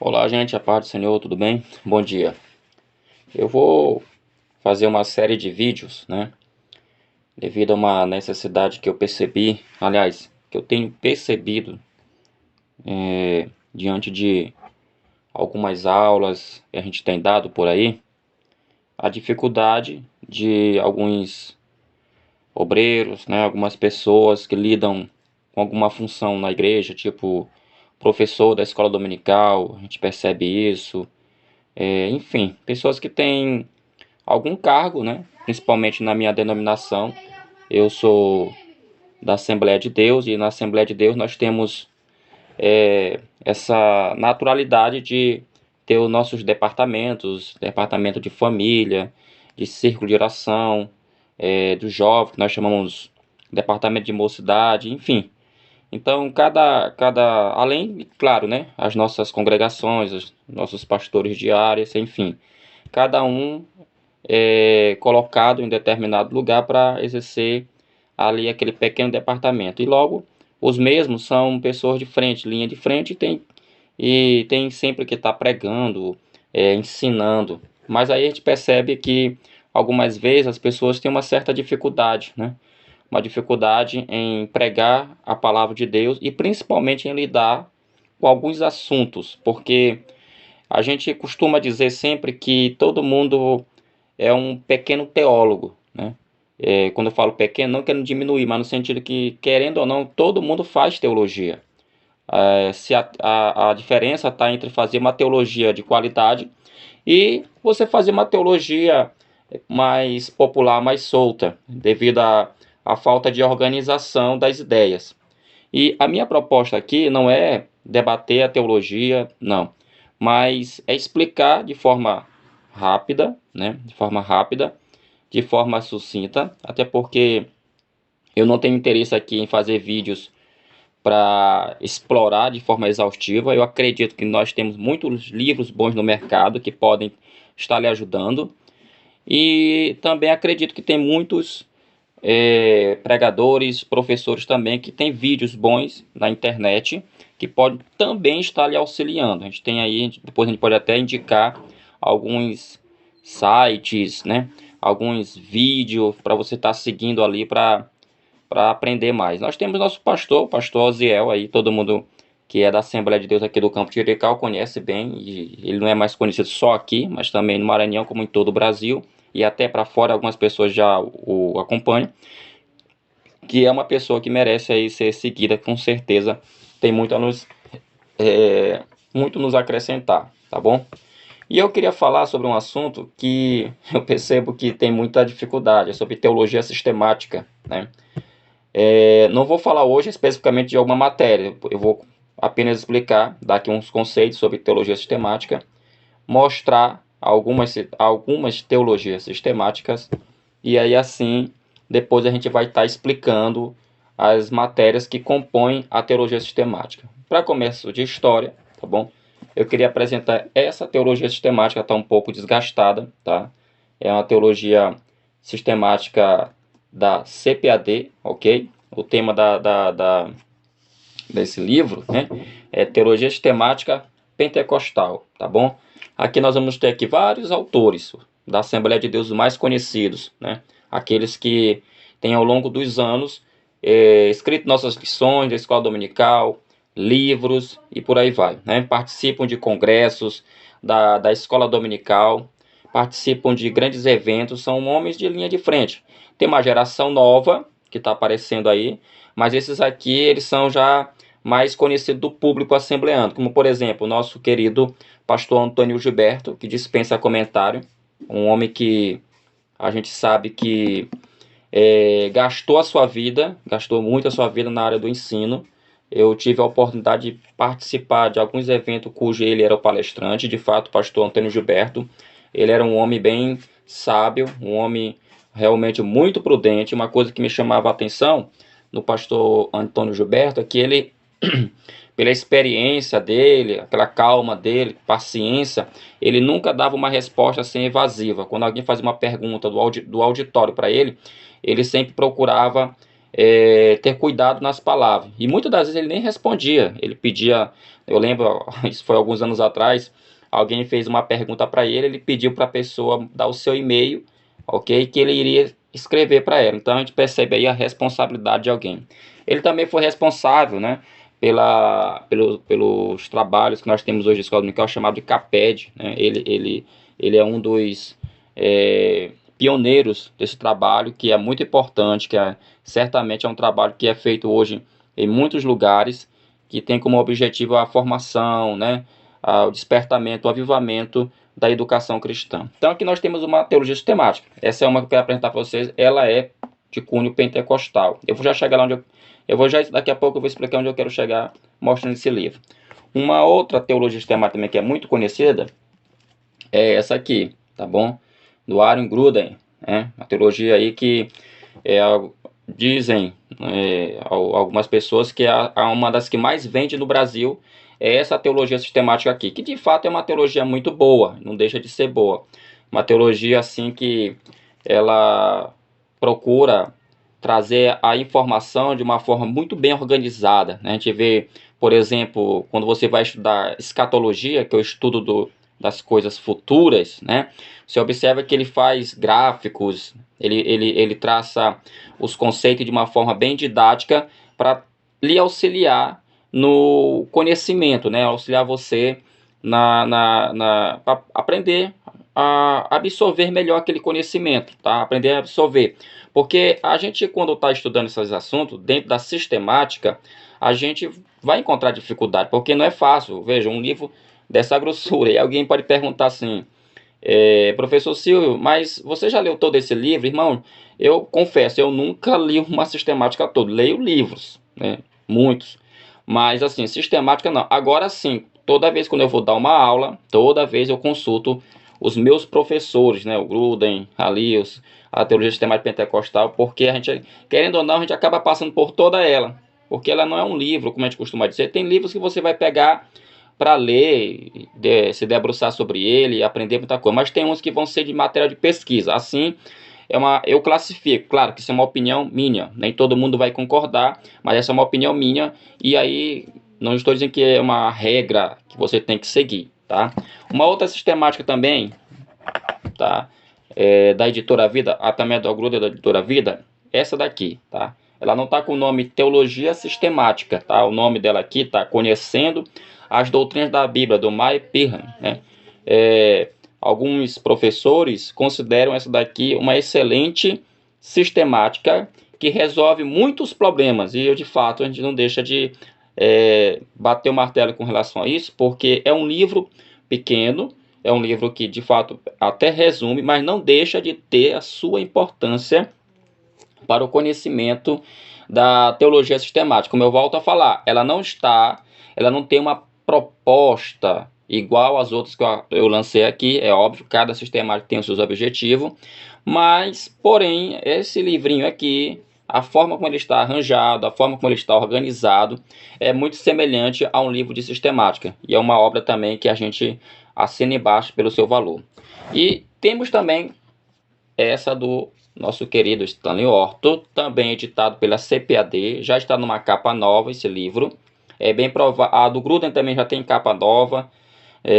Olá, gente, a paz do Senhor, tudo bem? Bom dia. Eu vou fazer uma série de vídeos, né? Devido a uma necessidade que eu percebi, aliás, que eu tenho percebido diante de algumas aulas que a gente tem dado por aí, a dificuldade de alguns obreiros, né? Algumas pessoas que lidam com alguma função na igreja, tipo professor da escola dominical, a gente percebe isso. Enfim, pessoas que têm algum cargo, né? Principalmente na minha denominação. Eu sou da Assembleia de Deus e na Assembleia de Deus nós temos essa naturalidade de ter os nossos departamentos, departamento de família, de círculo de oração, do jovem, que nós chamamos departamento de mocidade, enfim. Então, além, claro, né, as nossas congregações, os nossos pastores diários, enfim, cada um colocado em determinado lugar para exercer ali aquele pequeno departamento. E logo, os mesmos são pessoas de frente, linha de frente, e tem sempre que estar pregando, ensinando. Mas aí a gente percebe que algumas vezes as pessoas têm uma certa dificuldade, né? Uma dificuldade em pregar a palavra de Deus e principalmente em lidar com alguns assuntos, porque a gente costuma dizer sempre que todo mundo é um pequeno teólogo, né? Quando eu falo pequeno, não querendo diminuir, mas no sentido que, querendo ou não, todo mundo faz teologia. Se a diferença está entre fazer uma teologia de qualidade e você fazer uma teologia mais popular, mais solta, devido à falta de organização das ideias. E a minha proposta aqui não é debater a teologia, não, mas é explicar de forma rápida, né? De forma sucinta, até porque eu não tenho interesse aqui em fazer vídeos para explorar de forma exaustiva. Eu acredito que nós temos muitos livros bons no mercado que podem estar lhe ajudando. E também acredito que tem muitos pregadores, professores também que têm vídeos bons na internet que podem também estar lhe auxiliando. A gente tem aí, depois a gente pode até indicar alguns sites, né? Alguns vídeos para você estar seguindo ali para aprender mais. Nós temos nosso pastor, o pastor Oziel aí, todo mundo que é da Assembleia de Deus aqui do Campo Tirical conhece bem, e ele não é mais conhecido só aqui, mas também no Maranhão, como em todo o Brasil, e até para fora algumas pessoas já o acompanham, que é uma pessoa que merece aí ser seguida, com certeza tem muito a nos acrescentar, tá bom? E eu queria falar sobre um assunto que eu percebo que tem muita dificuldade, é sobre teologia sistemática, né? Não vou falar hoje especificamente de alguma matéria, eu vou apenas explicar, dar aqui uns conceitos sobre teologia sistemática, mostrar algumas teologias sistemáticas, e aí assim, depois a gente vai estar explicando as matérias que compõem a teologia sistemática. Para começo de história, tá bom? Eu queria apresentar essa teologia sistemática, está um pouco desgastada, tá? É uma teologia sistemática da CPAD, ok? O tema desse livro, né, é Teologia Sistemática Pentecostal, tá bom? Aqui nós vamos ter aqui vários autores da Assembleia de Deus mais conhecidos, né? Aqueles que têm ao longo dos anos escrito nossas lições da escola dominical, livros e por aí vai, né? Participam de congressos da escola dominical, participam de grandes eventos, são homens de linha de frente. Tem uma geração nova que está aparecendo aí, mas esses aqui eles são já mais conhecidos do público assembleano, como por exemplo o nosso querido pastor Antônio Gilberto, que dispensa comentário, um homem que a gente sabe que gastou muito a sua vida na área do ensino. Eu tive a oportunidade de participar de alguns eventos cujo ele era o palestrante. De fato, o pastor Antônio Gilberto, ele era um homem bem sábio, um homem realmente muito prudente. Uma coisa que me chamava a atenção no pastor Antônio Gilberto é que ele, pela experiência dele, aquela calma dele, paciência, ele nunca dava uma resposta assim evasiva. Quando alguém fazia uma pergunta do auditório para ele, ele sempre procurava ter cuidado nas palavras. E muitas das vezes ele nem respondia, ele pedia, eu lembro, isso foi alguns anos atrás, alguém fez uma pergunta para ele, ele pediu para a pessoa dar o seu e-mail, ok? Que ele iria escrever para ela. Então a gente percebe aí a responsabilidade de alguém. Ele também foi responsável, né, pelos trabalhos que nós temos hoje de escola dominical, chamado de CAPED, né? Ele é um dos pioneiros desse trabalho, que é muito importante, certamente é um trabalho que é feito hoje em muitos lugares, que tem como objetivo a formação, né, o despertamento, o avivamento da educação cristã. Então aqui nós temos uma teologia sistemática. Essa é uma que eu quero apresentar para vocês. Ela é de cunho pentecostal. Eu vou já chegar lá onde daqui a pouco eu vou explicar onde eu quero chegar mostrando esse livro. Uma outra teologia sistemática também que é muito conhecida é essa aqui, tá bom? Do Aaron Gruden, né? Uma teologia aí que dizem algumas pessoas que é uma das que mais vende no Brasil, é essa teologia sistemática aqui, que de fato é uma teologia muito boa, não deixa de ser boa. Uma teologia assim que ela procura trazer a informação de uma forma muito bem organizada, né? A gente vê, por exemplo, quando você vai estudar escatologia, que é o estudo das coisas futuras, né? Você observa que ele faz gráficos, ele traça os conceitos de uma forma bem didática para lhe auxiliar no conhecimento, né? Auxiliar você para aprender a absorver melhor aquele conhecimento, tá? Aprender a absorver. Porque a gente, quando está estudando esses assuntos, dentro da sistemática, a gente vai encontrar dificuldade, porque não é fácil. Veja, um livro dessa grossura, e alguém pode perguntar assim, professor Silvio, mas você já leu todo esse livro? Irmão, eu confesso, eu nunca li uma sistemática toda. Leio livros, né? Muitos. Mas assim, sistemática não. Agora sim, toda vez quando eu vou dar uma aula, toda vez eu consulto os meus professores, né? O Gruden, a teologia sistemática pentecostal, porque a gente, querendo ou não, a gente acaba passando por toda ela. Porque ela não é um livro, como a gente costuma dizer. Tem livros que você vai pegar para ler, se debruçar sobre ele, aprender muita coisa. Mas tem uns que vão ser de matéria de pesquisa. Assim, eu classifico. Claro que isso é uma opinião minha. Nem todo mundo vai concordar, mas essa é uma opinião minha. E aí, não estou dizendo que é uma regra que você tem que seguir, tá? Uma outra sistemática também, tá? Da Editora Vida, também é do grupo da Editora Vida, essa daqui, tá? Ela não está com o nome Teologia Sistemática, tá? O nome dela aqui tá Conhecendo as Doutrinas da Bíblia, do Mike Pirham, né? Alguns professores consideram essa daqui uma excelente sistemática que resolve muitos problemas, e eu, de fato, a gente não deixa de bater o martelo com relação a isso, porque é um livro pequeno, é um livro que, de fato, até resume, mas não deixa de ter a sua importância para o conhecimento da teologia sistemática. Como eu volto a falar, ela não tem uma proposta igual às outras que eu lancei aqui. É óbvio, cada sistemática tem os seus objetivos, mas, porém, esse livrinho aqui, a forma como ele está arranjado, a forma como ele está organizado, é muito semelhante a um livro de sistemática. E é uma obra também que a gente assina embaixo pelo seu valor. E temos também essa do nosso querido Stanley Orton, também editado pela CPAD, já está numa capa nova esse livro. É bem provável. A do Gruden também já tem capa nova,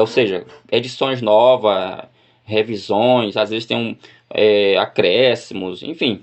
ou seja, edições novas, revisões, às vezes tem acréscimos, enfim,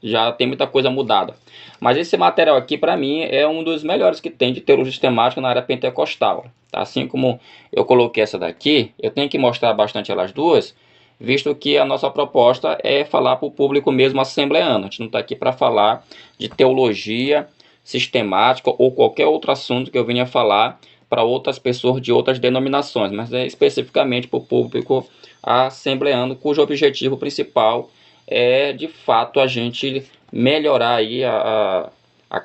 já tem muita coisa mudada. Mas esse material aqui, para mim, é um dos melhores que tem de teologia sistemática na área pentecostal. Assim como eu coloquei essa daqui, eu tenho que mostrar bastante elas duas, visto que a nossa proposta é falar para o público mesmo assembleano. A gente não está aqui para falar de teologia sistemática ou qualquer outro assunto que eu venha falar para outras pessoas de outras denominações, mas é especificamente para o público assembleano, cujo objetivo principal é, de fato, a gente melhorar aí a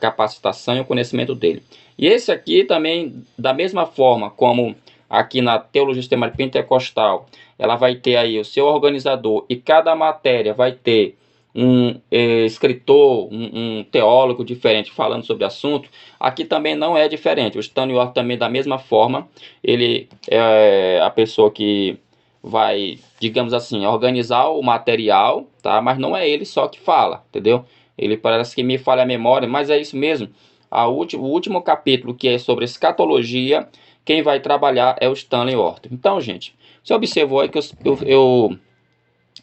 capacitação e o conhecimento dele. E esse aqui também, da mesma forma como aqui na Teologia Sistemática Pentecostal, ela vai ter aí o seu organizador e cada matéria vai ter um escritor, um teólogo diferente falando sobre o assunto. Aqui também não é diferente. O Stanley Orton também, da mesma forma, ele é a pessoa que vai, digamos assim, organizar o material, tá? Mas não é ele só que fala, entendeu? Ele parece que me falha a memória, mas é isso mesmo. O último capítulo, que é sobre escatologia, quem vai trabalhar é o Stanley Orton. Então, gente, você observou aí que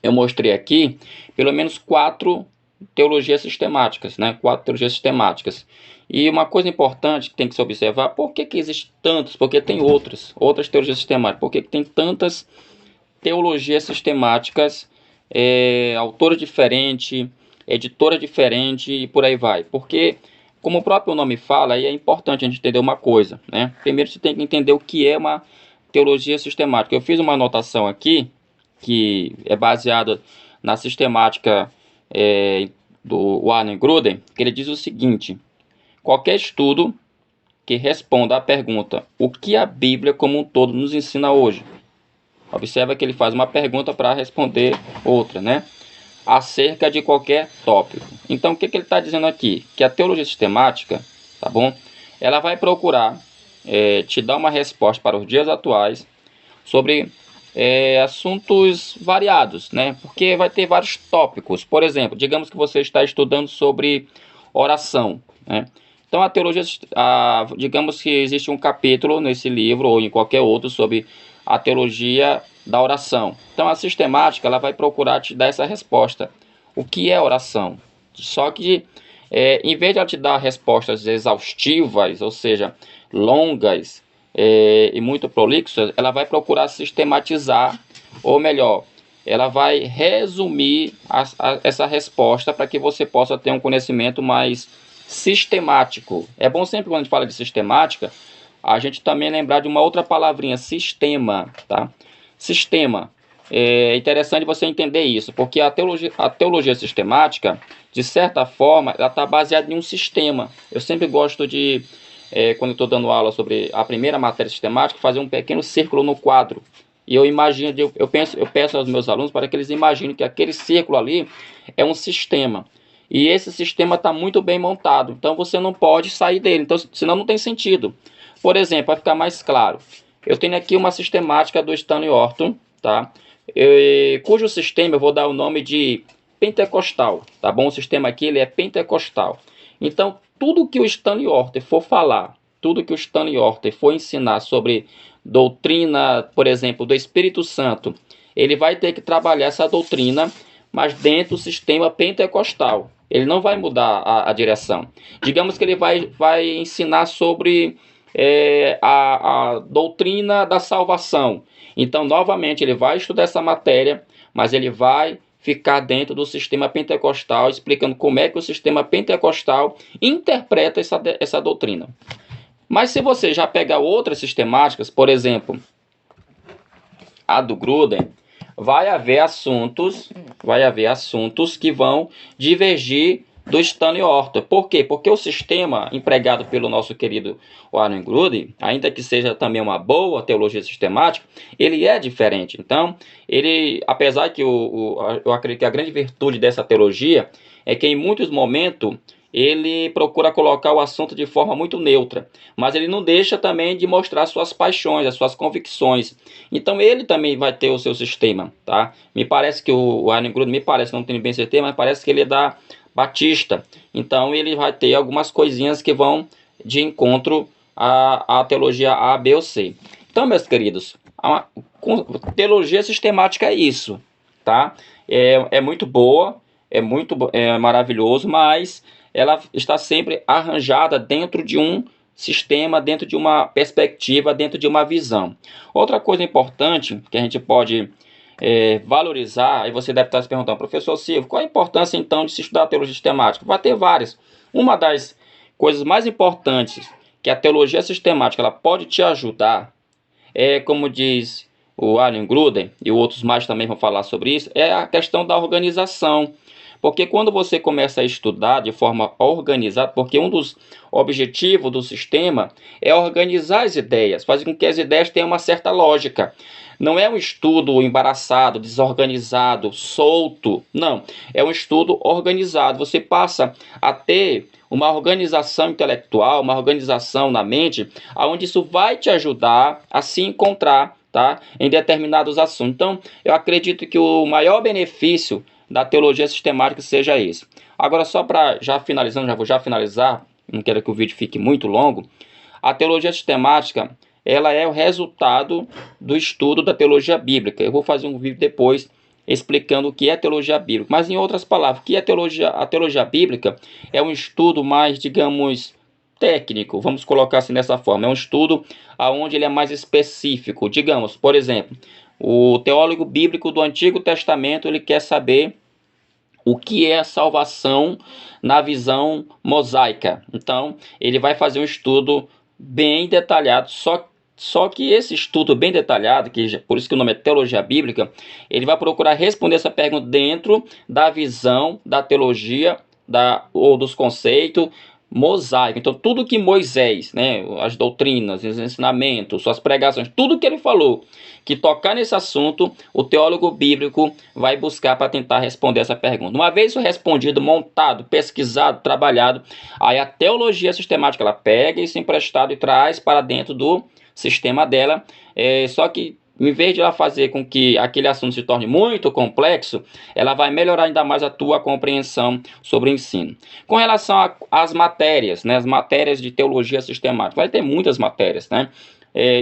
eu mostrei aqui pelo menos 4 teologias sistemáticas, né? 4 teologias sistemáticas. E uma coisa importante que tem que se observar, por que existem tantos? Porque tem outras teologias sistemáticas. Por que tem tantas teologias sistemáticas, autores diferentes, editora diferente e por aí vai? Porque, como o próprio nome fala, aí é importante a gente entender uma coisa, né? Primeiro você tem que entender o que é uma teologia sistemática. Eu fiz uma anotação aqui, que é baseada na sistemática do Warren Gruden, que ele diz o seguinte: qualquer estudo que responda à pergunta o que a Bíblia como um todo nos ensina hoje. Observa que ele faz uma pergunta para responder outra, né? Acerca de qualquer tópico. Então, o que ele está dizendo aqui? Que a teologia sistemática, tá bom? Ela vai procurar te dar uma resposta para os dias atuais sobre assuntos variados, né? Porque vai ter vários tópicos. Por exemplo, digamos que você está estudando sobre oração, né? Então, a teologia, digamos que existe um capítulo nesse livro ou em qualquer outro sobre a teologia da oração. Então, a sistemática ela vai procurar te dar essa resposta. O que é oração? Só que, em vez de ela te dar respostas exaustivas, ou seja, longas e muito prolixas, ela vai procurar sistematizar, ou melhor, ela vai resumir essa resposta para que você possa ter um conhecimento mais sistemático. É bom sempre quando a gente fala de sistemática, a gente também lembrar de uma outra palavrinha, sistema, tá? Sistema. É interessante você entender isso, porque a teologia sistemática, de certa forma, ela está baseada em um sistema. Eu sempre gosto de, quando estou dando aula sobre a primeira matéria sistemática, fazer um pequeno círculo no quadro. E eu peço aos meus alunos para que eles imaginem que aquele círculo ali é um sistema. E esse sistema está muito bem montado, então você não pode sair dele, então, senão não tem sentido. Por exemplo, para ficar mais claro, eu tenho aqui uma sistemática do Stanley Orton, tá? Cujo sistema eu vou dar o nome de pentecostal, tá bom? O sistema aqui ele é pentecostal. Então, tudo que o Stanley Orton for falar, tudo que o Stanley Orton for ensinar sobre doutrina, por exemplo, do Espírito Santo, ele vai ter que trabalhar essa doutrina, mas dentro do sistema pentecostal. Ele não vai mudar a direção. Digamos que ele vai ensinar sobre a doutrina da salvação. Então, novamente, ele vai estudar essa matéria, mas ele vai ficar dentro do sistema pentecostal, explicando como é que o sistema pentecostal interpreta essa doutrina. Mas se você já pegar outras sistemáticas, por exemplo, a do Gruden, vai haver assuntos que vão divergir do Stanley Orton. Por quê? Porque o sistema empregado pelo nosso querido Warren Gruden, ainda que seja também uma boa teologia sistemática, ele é diferente. Então, apesar que eu acredito que a grande virtude dessa teologia é que em muitos momentos ele procura colocar o assunto de forma muito neutra, mas ele não deixa também de mostrar suas paixões, as suas convicções. Então ele também vai ter o seu sistema, tá? Me parece que o Warren Gruden, não tenho bem certeza, mas parece que ele é da Batista. Então ele vai ter algumas coisinhas que vão de encontro à teologia A, B ou C. Então, meus queridos, a teologia sistemática é isso, tá? É muito boa, é maravilhoso, mas ela está sempre arranjada dentro de um sistema, dentro de uma perspectiva, dentro de uma visão. Outra coisa importante que a gente pode valorizar, e você deve estar se perguntando, professor Silvio, qual a importância então de se estudar a teologia sistemática? Vai ter várias. Uma das coisas mais importantes que a teologia sistemática ela pode te ajudar como diz o Warren Gruden, e outros mais também vão falar sobre isso, é a questão da organização. Porque quando você começa a estudar de forma organizada, porque um dos objetivos do sistema é organizar as ideias, fazer com que as ideias tenham uma certa lógica. Não é um estudo embaraçado, desorganizado, solto. Não, é um estudo organizado. Você passa a ter uma organização intelectual, uma organização na mente, onde isso vai te ajudar a se encontrar, tá, em determinados assuntos. Então, eu acredito que o maior benefício da teologia sistemática seja esse. Agora, só para já finalizando, já vou finalizar, não quero que o vídeo fique muito longo. A teologia sistemática, ela é o resultado do estudo da teologia bíblica. Eu vou fazer um vídeo depois explicando o que é teologia bíblica. Mas, em outras palavras, o que é teologia? A teologia bíblica é um estudo mais, digamos, técnico, vamos colocar assim dessa forma. É um estudo onde ele é mais específico. Digamos, por exemplo, o teólogo bíblico do Antigo Testamento, ele quer saber o que é a salvação na visão mosaica. Então, ele vai fazer um estudo bem detalhado, só que esse estudo bem detalhado, por isso que o nome é teologia bíblica, ele vai procurar responder essa pergunta dentro da visão da teologia ou dos conceitos mosaico. Então, tudo que Moisés, né, as doutrinas, os ensinamentos, suas pregações, tudo que ele falou, que tocar nesse assunto, o teólogo bíblico vai buscar para tentar responder essa pergunta. Uma vez isso respondido, montado, pesquisado, trabalhado, aí a teologia sistemática, ela pega isso emprestado e traz para dentro do sistema dela, só que em vez de ela fazer com que aquele assunto se torne muito complexo, ela vai melhorar ainda mais a tua compreensão sobre o ensino. Com relação às matérias, né, as matérias de teologia sistemática, vai ter muitas matérias, né?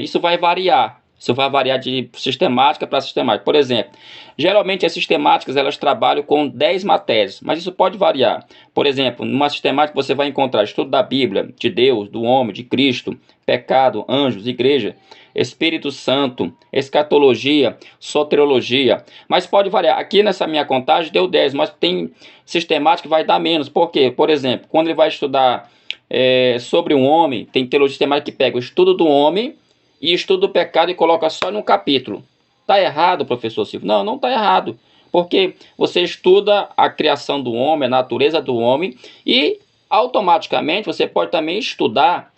Isso vai variar. Isso vai variar de sistemática para sistemática. Por exemplo, geralmente as sistemáticas elas trabalham com 10 matérias, mas isso pode variar. Por exemplo, numa sistemática você vai encontrar estudo da Bíblia, de Deus, do homem, de Cristo, pecado, anjos, igreja, Espírito Santo, escatologia, soteriologia. Mas pode variar. Aqui nessa minha contagem deu 10, mas tem sistemática que vai dar menos. Por quê? Por exemplo, quando ele vai estudar sobre um homem, tem teologia sistemática que pega o estudo do homem e estuda o pecado e coloca só num capítulo. Está errado, professor Silvio? Não, não está errado. Porque você estuda a criação do homem, a natureza do homem, e automaticamente você pode também estudar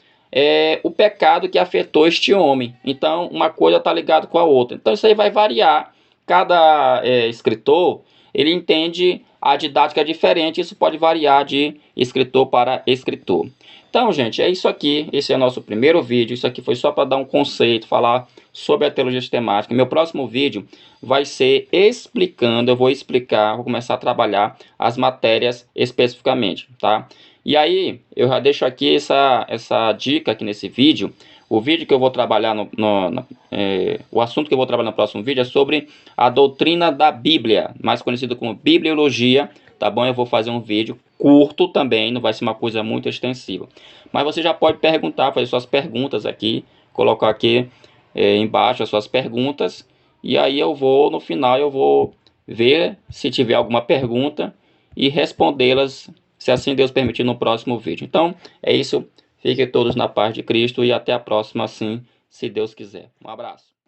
o pecado que afetou este homem. Então, uma coisa está ligada com a outra. Então, isso aí vai variar. Cada escritor, ele entende a didática diferente. Isso pode variar de escritor para escritor. Então, gente, é isso aqui. Esse é o nosso primeiro vídeo. Isso aqui foi só para dar um conceito, falar sobre a teologia sistemática. Meu próximo vídeo vai ser explicando, eu vou explicar, vou começar a trabalhar as matérias especificamente, tá? E aí, eu já deixo aqui essa dica aqui nesse vídeo. O vídeo que eu vou trabalhar, o assunto que eu vou trabalhar no próximo vídeo é sobre a doutrina da Bíblia, mais conhecido como bibliologia, tá bom? Eu vou fazer um vídeo curto também, não vai ser uma coisa muito extensiva. Mas você já pode perguntar, fazer suas perguntas aqui, colocar aqui embaixo as suas perguntas, e aí no final eu vou ver se tiver alguma pergunta e respondê-las, se assim Deus permitir, no próximo vídeo. Então, é isso. Fiquem todos na paz de Cristo e até a próxima, assim, se Deus quiser. Um abraço.